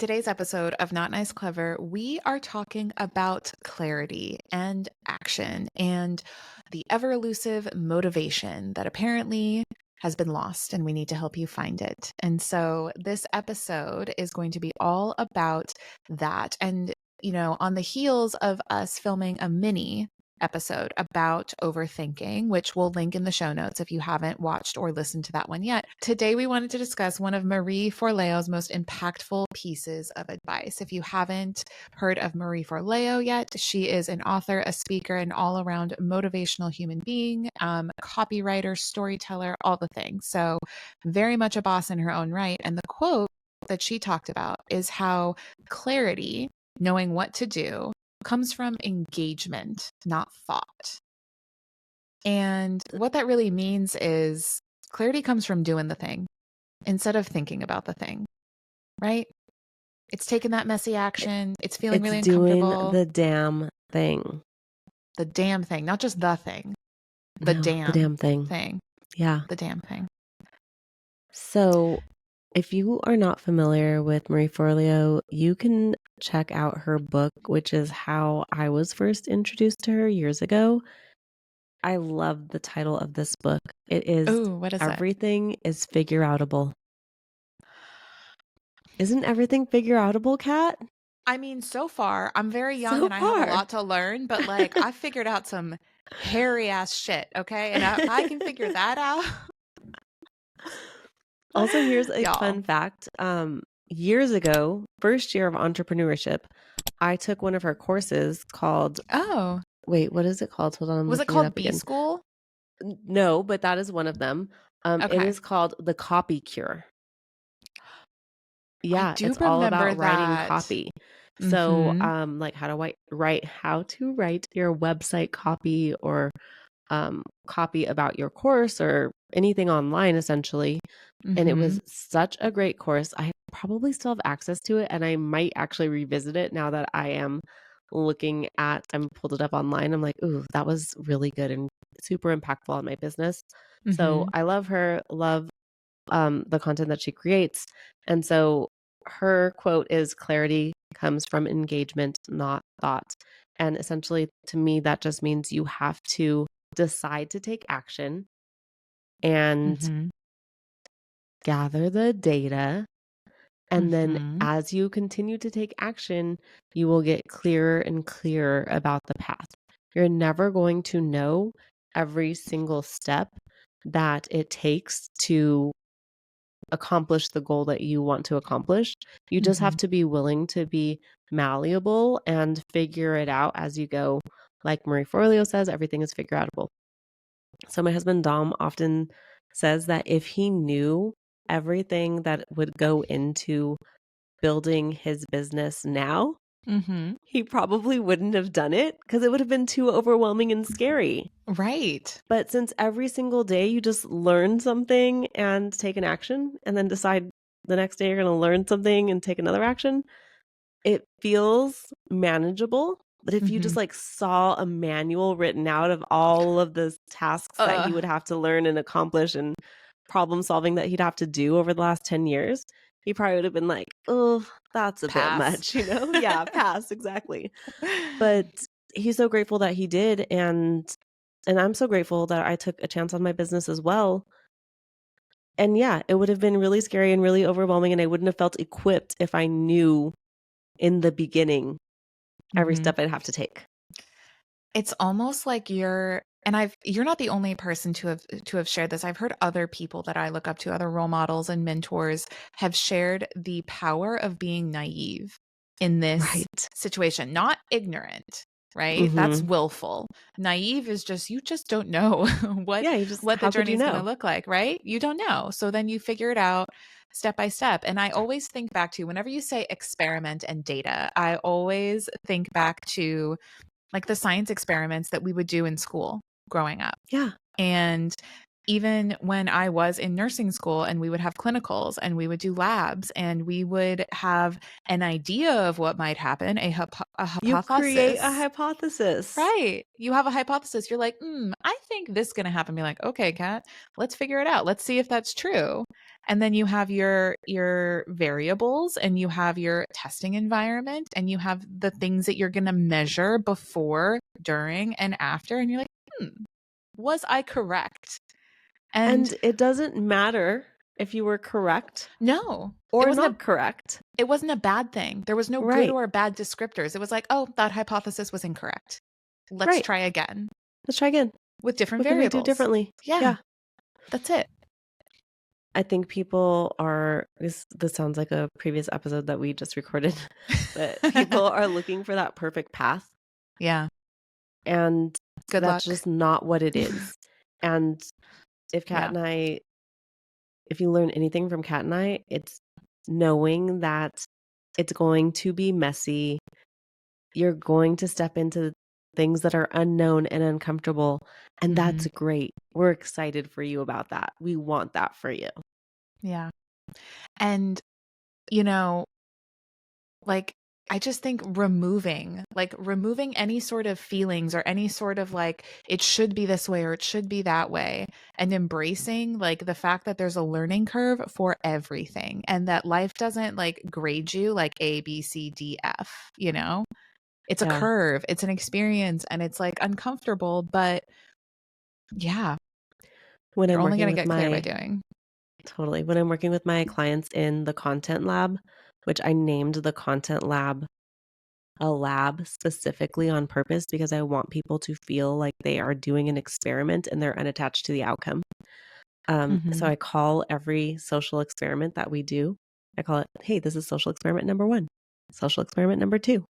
today's episode of Not Nice Clever, we are talking about clarity and action and the ever elusive motivation that apparently has been lost, and we need to help you find it. And so this episode is going to be all about that. And, on the heels of us filming a mini episode about overthinking, which we'll link in the show notes if you haven't watched or listened to that one yet. Today, we wanted to discuss one of Marie Forleo's most impactful pieces of advice. If you haven't heard of Marie Forleo yet, she is an author, a speaker, an all-around motivational human being, copywriter, storyteller, all the things. So very much a boss in her own right. And the quote that she talked about is how clarity, knowing what to do, comes from engagement, not thought. And what that really means is clarity comes from doing the thing instead of thinking about the thing, right? It's taking that messy action. It's feeling really uncomfortable. Doing the damn thing. The damn thing, not just the thing. The damn thing. Yeah. The damn thing. So if you are not familiar with Marie Forleo, you can check out her book, which is how I was first introduced to her years ago. I love the title of this book. It is what is Everything is Figure Outable. Isn't everything figure outable, Kat? I mean, so far, I'm very young and I have a lot to learn, but I figured out some hairy ass shit, okay? And if I can figure that out. Also, here's a fun fact. Years ago, first year of entrepreneurship, I took one of her courses called... Oh. Wait, what is it called? Hold on. Was it called B School? No, but that is one of them. Okay. It is called The Copy Cure. Yeah, it's all about writing copy. So, like how to write your website copy or copy about your course or anything online, essentially. And it was such a great course. I probably still have access to it, and I might actually revisit it now that I am I'm pulled it up online. I'm like, ooh, that was really good and super impactful on my business. So I love her, love the content that she creates. And so her quote is, clarity comes from engagement, not thought. And essentially, to me, that just means you have to decide to take action and gather the data. And then as you continue to take action, you will get clearer and clearer about the path. You're never going to know every single step that it takes to accomplish the goal that you want to accomplish. You just have to be willing to be malleable and figure it out as you go. Like Marie Forleo says, everything is figure outable. So my husband Dom often says that if he knew everything that would go into building his business now, he probably wouldn't have done it because it would have been too overwhelming and scary. Right. But since every single day you just learn something and take an action and then decide the next day you're going to learn something and take another action, it feels manageable. But if you just saw a manual written out of all of the tasks that he would have to learn and accomplish and problem solving that he'd have to do over the last 10 years, he probably would have been like, oh, that's a bit much, Yeah, pass, exactly. But he's so grateful that he did. And I'm so grateful that I took a chance on my business as well. And yeah, it would have been really scary and really overwhelming. And I wouldn't have felt equipped if I knew in the beginning every step I'd have to take. It's almost like you're not the only person to have shared this. I've heard other people that I look up to, other role models and mentors, have shared the power of being naive in this situation, not ignorant, right? That's willful. Naive is just, you just don't know what the journey is going to look like, right? You don't know. So then you figure it out step by step. And I always think back to, whenever you say experiment and data, I always think back to like the science experiments that we would do in school growing up. Yeah. And even when I was in nursing school and we would have clinicals and we would do labs and we would have an idea of what might happen, a You create a hypothesis. hypothesis. Right. You have a hypothesis. You're like, I think this is going to happen. Be like, okay, Kat, let's figure it out. Let's see if that's true. And then you have your variables and you have your testing environment and you have the things that you're going to measure before, during, and after. And you're like, was I correct? And it doesn't matter if you were correct. No, or not correct. It wasn't a bad thing. There was no good or bad descriptors. It was like, oh, that hypothesis was incorrect. Let's try again. Let's try again. With different What variables. Can we do differently? Yeah. That's it. I think people are, this sounds like a previous episode that we just recorded, but people are looking for that perfect path. Yeah. And Good that's luck. just not what it is. And if Kat and I, if you learn anything from Kat and I, it's knowing that it's going to be messy. You're going to step into things that are unknown and uncomfortable. And that's great. We're excited for you about that. We want that for you. Yeah. And, you know, like, I just think removing any sort of feelings or any sort of like, it should be this way or it should be that way, and embracing like the fact that there's a learning curve for everything and that life doesn't like grade you like A, B, C, D, F, you know? It's a curve, it's an experience, and it's like uncomfortable, but yeah. When you're I'm only working going to with get clear by doing. Totally. When I'm working with my clients in the content lab, which I named the content lab a lab specifically on purpose because I want people to feel like they are doing an experiment and they're unattached to the outcome. So I call every social experiment that we do, I call it, hey, this is social experiment number 1, social experiment number 2.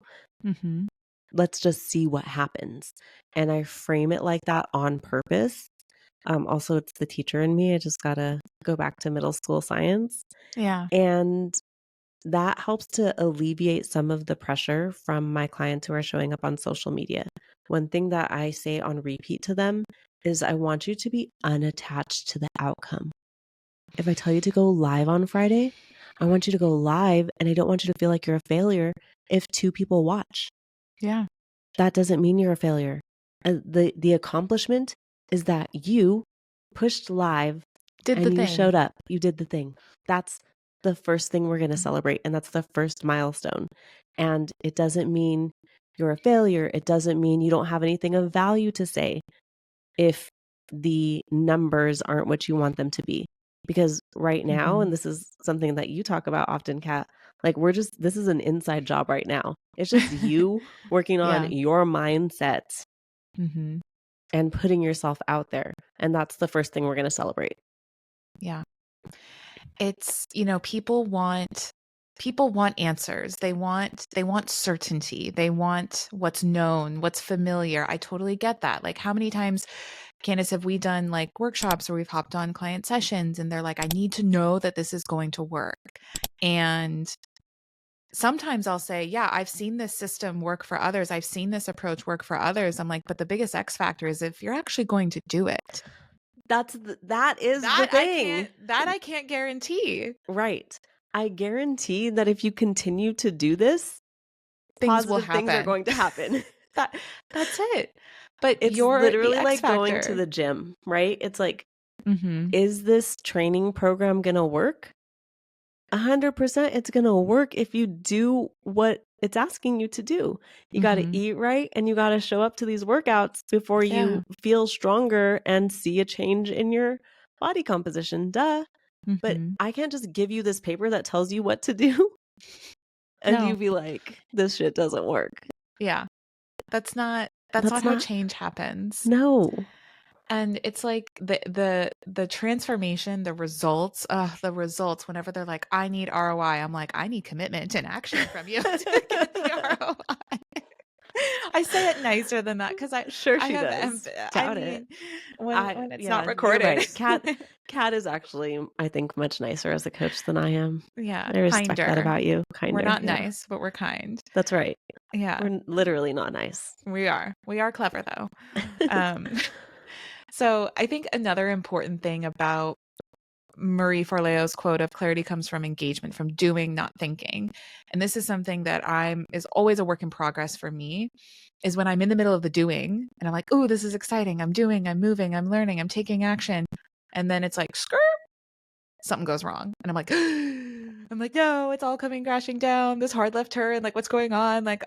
Let's just see what happens. And I frame it like that on purpose. Also, it's the teacher in me. I just got to go back to middle school science. Yeah. And that helps to alleviate some of the pressure from my clients who are showing up on social media. One thing that I say on repeat to them is I want you to be unattached to the outcome. If I tell you to go live on Friday, I want you to go live, and I don't want you to feel like you're a failure if 2 people watch. Yeah. That doesn't mean you're a failure. The accomplishment is that you pushed live and you showed up. You did the thing. That's the first thing we're going to celebrate. And that's the first milestone. And it doesn't mean you're a failure. It doesn't mean you don't have anything of value to say if the numbers aren't what you want them to be. Because right now, and this is something that you talk about often, Kat, like this is an inside job right now. It's just you working on your mindset and putting yourself out there. And that's the first thing we're going to celebrate. Yeah. It's, people want answers. They want certainty. They want what's known, what's familiar. I totally get that. Like, how many times, Candace, have we done like workshops where we've hopped on client sessions and they're like, I need to know that this is going to work. And sometimes I'll say, yeah, I've seen this system work for others. I've seen this approach work for others. I'm like, but the biggest X factor is if you're actually going to do it. That is the thing. I can't guarantee. Right. I guarantee that if you continue to do this, things will happen. Things are going to happen. That's it. But it's literally like going to the gym, right? It's like, is this training program going to work? 100% it's going to work if you do what it's asking you to do. You got to eat right, and you got to show up to these workouts before you feel stronger and see a change in your body composition. Duh. But I can't just give you this paper that tells you what to do and you be like, this shit doesn't work. Yeah. That's not how change happens. No. And it's like the transformation, the results, whenever they're like, I need ROI, I'm like, I need commitment and action from you to get the ROI. I say it nicer than that because she does. When it's not recorded. Right. Kat is actually, I think, much nicer as a coach than I am. Yeah. I respect that about you. Kinder. We're not nice, but we're kind. That's right. Yeah. We're literally not nice. We are. We are clever though. So I think another important thing about Marie Forleo's quote of clarity comes from engagement, from doing, not thinking. And this is something that is always a work in progress for me, is when I'm in the middle of the doing and I'm like, oh, this is exciting. I'm doing, I'm moving, I'm learning, I'm taking action. And then it's like, skirt, something goes wrong. And I'm like, I'm like, no, it's all coming crashing down. This hard left turn, like what's going on? Like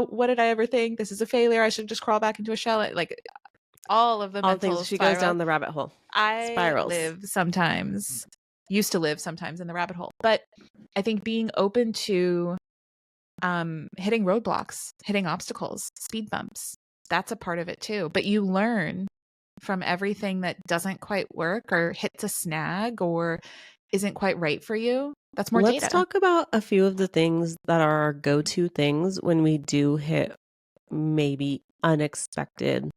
what did I ever think? This is a failure. I should just crawl back into a shell. Like all of the All things, mental she goes spiral. down the rabbit hole. I Spirals. used to live sometimes in the rabbit hole. But I think being open to hitting roadblocks, hitting obstacles, speed bumps, that's a part of it too. But you learn from everything that doesn't quite work or hits a snag or isn't quite right for you. That's more Let's data. talk about a few of the things that are our go-to things when we do hit maybe unexpected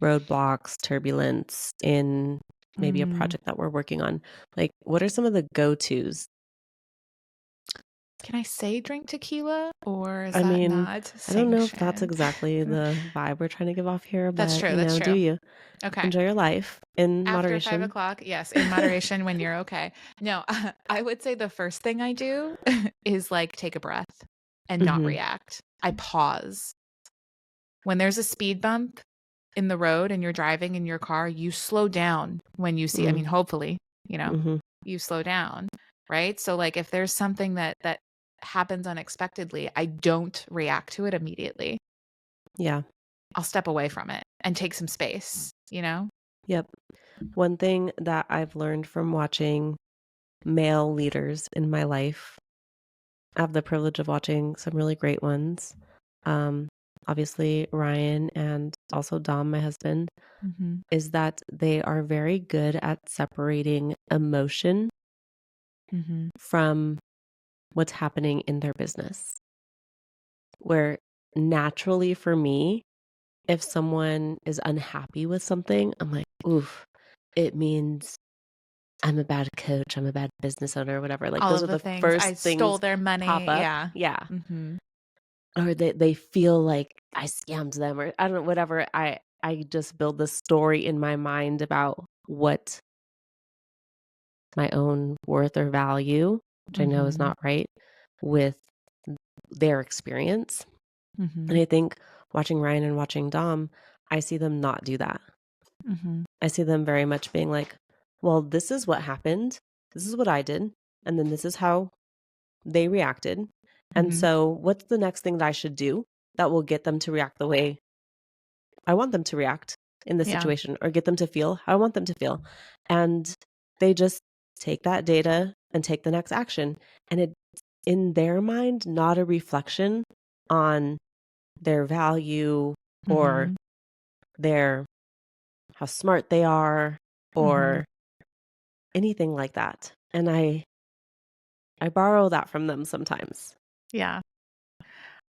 roadblocks, turbulence in maybe a project that we're working on. Like, what are some of the go-tos? Can I say drink tequila, or is I that mean, not I don't know if that's sanctioned? exactly the vibe we're trying to give off here, That's but true. That's do true. you Okay. enjoy your life in After 5 moderation? o'clock, yes, in moderation when you're okay. No, I would say the first thing I do is like take a breath and not Mm-hmm. react. I pause. When there's a speed bump in the road and you're driving in your car, you slow down when you see, I mean, hopefully, Mm-hmm. you slow down, right? So like if there's something that happens unexpectedly, I don't react to it immediately. Yeah. I'll step away from it and take some space, Yep. One thing that I've learned from watching male leaders in my life, I have the privilege of watching some really great ones. Um, Obviously Ryan and also Dom, my husband, Mm-hmm. is that they are very good at separating emotion Mm-hmm. from what's happening in their business. Where naturally for me, if someone is unhappy with something, I'm like, oof, it means I'm a bad coach, I'm a bad business owner, whatever. Like All those of are the the things. I first stole things their pop money. up. Yeah. Yeah. Mm-hmm. Or they feel like I scammed them, or I don't know, whatever. I just build this story in my mind about what my own worth or value, which I know is Mm-hmm. not right, with their experience. Mm-hmm. And I think watching Ryan and watching Dom, I see them not do that. Mm-hmm. I see them very much being like, well, this is what happened. This is what I did. And then this is how they reacted. And Mm-hmm. so, what's the next thing that I should do that will get them to react the way I want them to react in this Yeah. situation, or get them to feel how I want them to feel? And they just take that data and take the next action. And it's in their mind, not a reflection on their value or Mm-hmm. their how smart they are Mm-hmm. or anything like that. And I borrow that from them sometimes. Yeah.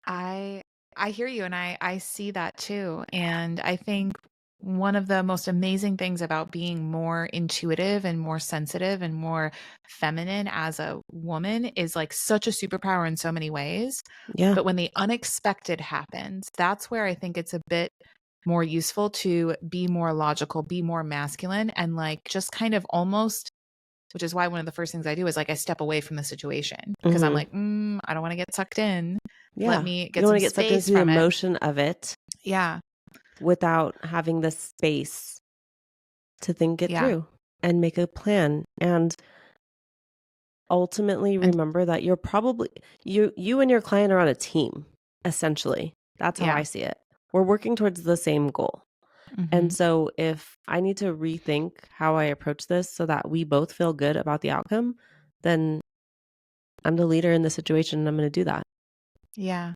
I I hear you, and I see that too. And I think one of the most amazing things about being more intuitive and more sensitive and more feminine as a woman is like such a superpower in so many ways. Yeah. But when the unexpected happens, that's where I think it's a bit more useful to be more logical, be more masculine, and like just kind of almost, which is why one of the first things I do is like I step away from the situation because I'm Mhm. like, I don't want to get sucked in. Let Yeah. me You get don't some wanna get sucked space into the from it. emotion of it Yeah. without having the space to think it Yeah. through and make a plan, and ultimately And remember that you're probably you and your client are on a team, essentially. That's how I yeah. see it. We're working towards the same goal. And Hmm. so if I need to rethink how I approach this so that we both feel good about the outcome, then I'm the leader in the situation and I'm going to do that. Yeah.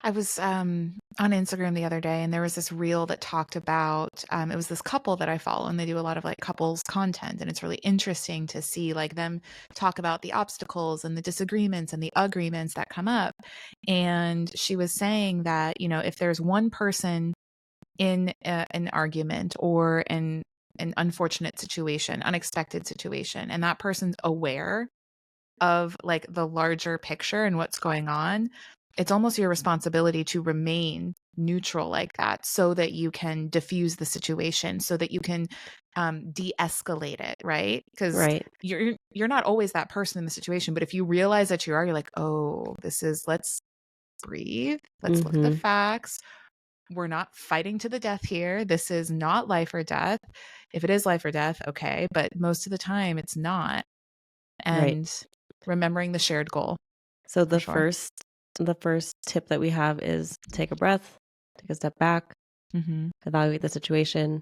I was on Instagram the other day and there was this reel that talked about it was this couple that I follow and they do a lot of like couples content and it's really interesting to see like them talk about the obstacles and the disagreements and the agreements that come up. And she was saying that, if there's one person in an argument or an unfortunate situation, unexpected situation, and that person's aware of like the larger picture and what's going on, it's almost your responsibility to remain neutral like that so that you can diffuse the situation, so that you can de-escalate it, right? Because Right. you're not always that person in the situation, but if you realize that you are, you're like, oh, let's breathe, let's look at the Mm-hmm. facts. We're not fighting to the death here. This is not life or death. If it is life or death, okay, but most of the time it's not. Right. And remembering the shared goal, So for sure. the first tip that we have is take a breath, take a step back, Mm-hmm. evaluate the situation.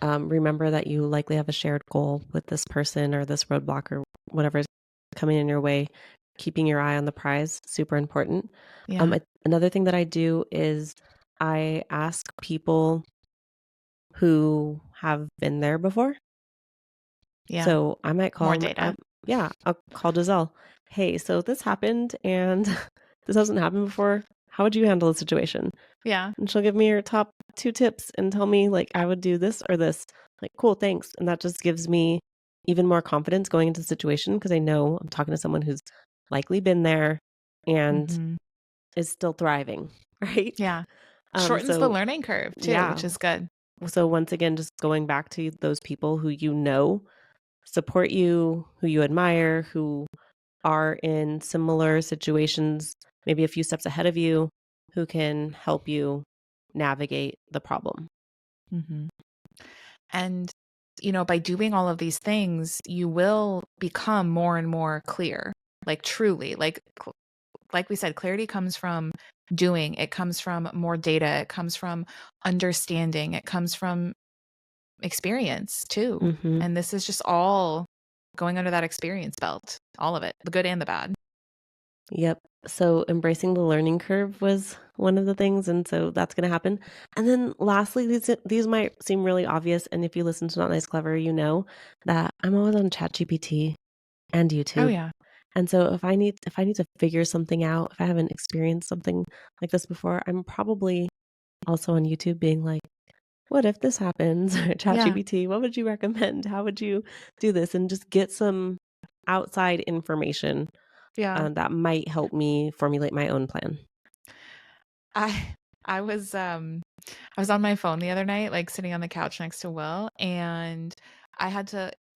Remember that you likely have a shared goal with this person or this roadblock or whatever is coming in your way. Keeping your eye on the prize, super important. Yeah. Another thing that I do is I ask people who have been there before. Yeah. So I might More call, data. I'll call Giselle. Hey, so this happened and this hasn't happened before. How would you handle the situation? Yeah. And she'll give me her top 2 tips and tell me, like, I would do this or this. Like, cool, thanks. And that just gives me even more confidence going into the situation because I know I'm talking to someone who's likely been there and Mm-hmm. is still thriving, right? Yeah. Shortens the So learning curve too, yeah. which is good. So once again, just going back to those people who you know support you, who you admire, who are in similar situations, maybe a few steps ahead of you, who can help you navigate the problem. Mm-hmm. And, by doing all of these things, you will become more and more clear, like truly, like we said, clarity comes from doing, it comes from more data, it comes from understanding, it comes from experience too. Mhm. And this is just all going under that experience belt, all of it, the good and the bad. Yep. So embracing the learning curve was one of the things, and so that's gonna happen. And then lastly, these might seem really obvious, and if you listen to Not Nice Clever, you know that I'm always on ChatGPT and Oh, YouTube. yeah. And so if I need to figure something out, if I haven't experienced something like this before, I'm probably also on YouTube being like, "What if this happens?" Or Yeah. ChatGPT, "What would you recommend? How would you do this?" And just get some outside information Yeah. that might help me formulate my own plan. I I was I was on my phone the other night, like sitting on the couch next to Will, and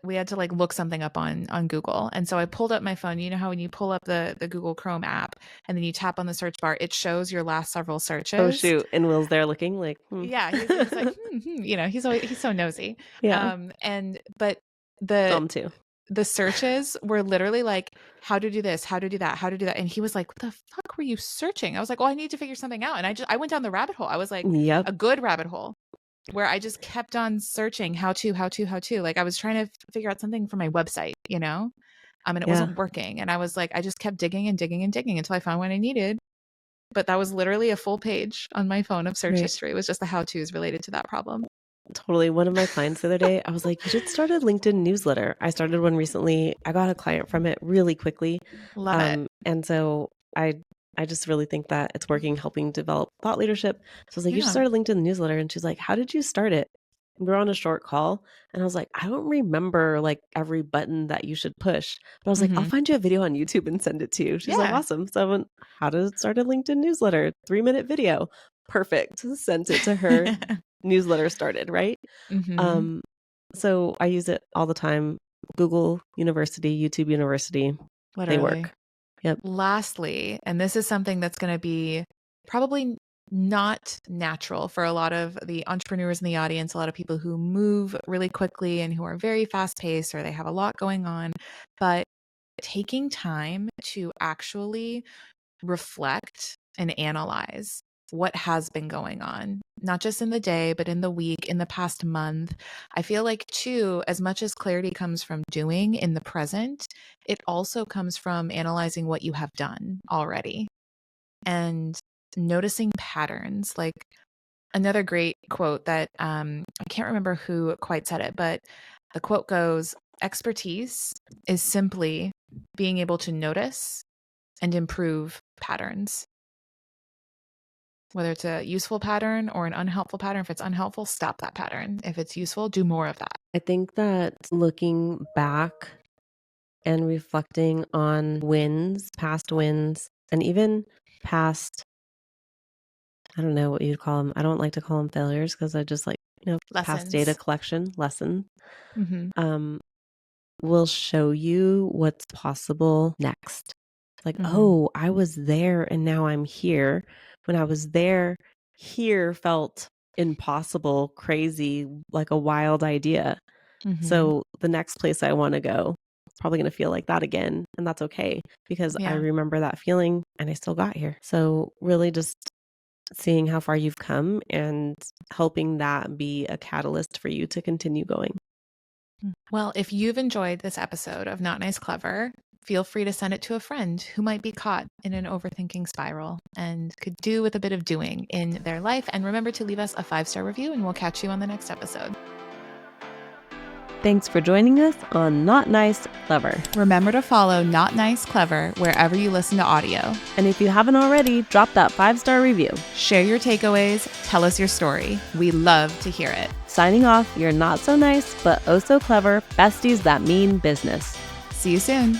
we had to like look something up on Google. And so I pulled up my phone. You know how when you pull up the Google Chrome app and then you tap on the search bar, it shows your last several Oh, searches. shoot, and Will's there looking like, "Hmm." Yeah, he's like, he's so nosy. Yeah, And but the dumb too. the searches were literally like, how to do this, how to do that, how to do that. And he was like, what the fuck were you searching? I was like, oh, I need to figure something out. And I went down the rabbit hole. I was like, Yep, a good rabbit hole where I just kept on searching how to, how to, how to. Like I was trying to figure out something for my website, and it yeah, wasn't working. And I was like, I just kept digging and digging and digging until I found what I needed. But that was literally a full page on my phone of search right. history. It was just the how to's related to that problem. Totally. One of my clients the other day, I was like, "You should start a LinkedIn newsletter." I started one recently. I got a client from it really quickly. Love it. And so I just really think that it's working, helping develop thought leadership. So I was like, "You should Yeah. start a LinkedIn newsletter." And she's like, "How did you start it?" We were on a short call, and I was like, "I don't remember like every button that you should push." But I was like, "I'll Hmm. find you a video on YouTube and send it to you." She's like, Yeah. "Awesome." So I went, "How to start a LinkedIn newsletter, 3-minute video." Perfect. Sent it to her. Newsletter started, right? Hmm. Um, so I use it all the time. Google University, YouTube University, they Literally. work. Yep. Lastly, and this is something that's going to be probably not natural for a lot of the entrepreneurs in the audience, a lot of people who move really quickly and who are very fast paced or they have a lot going on, but taking time to actually reflect and analyze what has been going on, not just in the day, but in the week, in the past month. I feel like, too, as much as clarity comes from doing in the present, it also comes from analyzing what you have done already and noticing patterns. Like another great quote that I can't remember who quite said it, but the quote goes, expertise is simply being able to notice and improve patterns, whether it's a useful pattern or an unhelpful pattern. If it's unhelpful, stop that pattern. If it's useful, do more of that. I think that looking back and reflecting on wins, past wins, and even past I don't know what you'd call them. I don't like to call them failures because I just like, past data collection lesson, will show you what's possible next. Like, oh, I was there and now I'm here. When I was there, here felt impossible, crazy, like a wild idea. So the next place I want to go, it's probably going to feel like that again. And that's okay because I remember that feeling and I still got here. So really just seeing how far you've come and helping that be a catalyst for you to continue going. Well, if you've enjoyed this episode of Not Nice Clever, feel free to send it to a friend who might be caught in an overthinking spiral and could do with a bit of doing in their life. And remember to leave us a 5-star review, and we'll catch you on the next episode. Thanks for joining us on Not Nice Clever. Remember to follow Not Nice Clever wherever you listen to audio. And if you haven't already, drop that 5-star review. Share your takeaways. Tell us your story. We love to hear it. Signing off, your not so nice, but oh so clever besties that mean business. See you soon.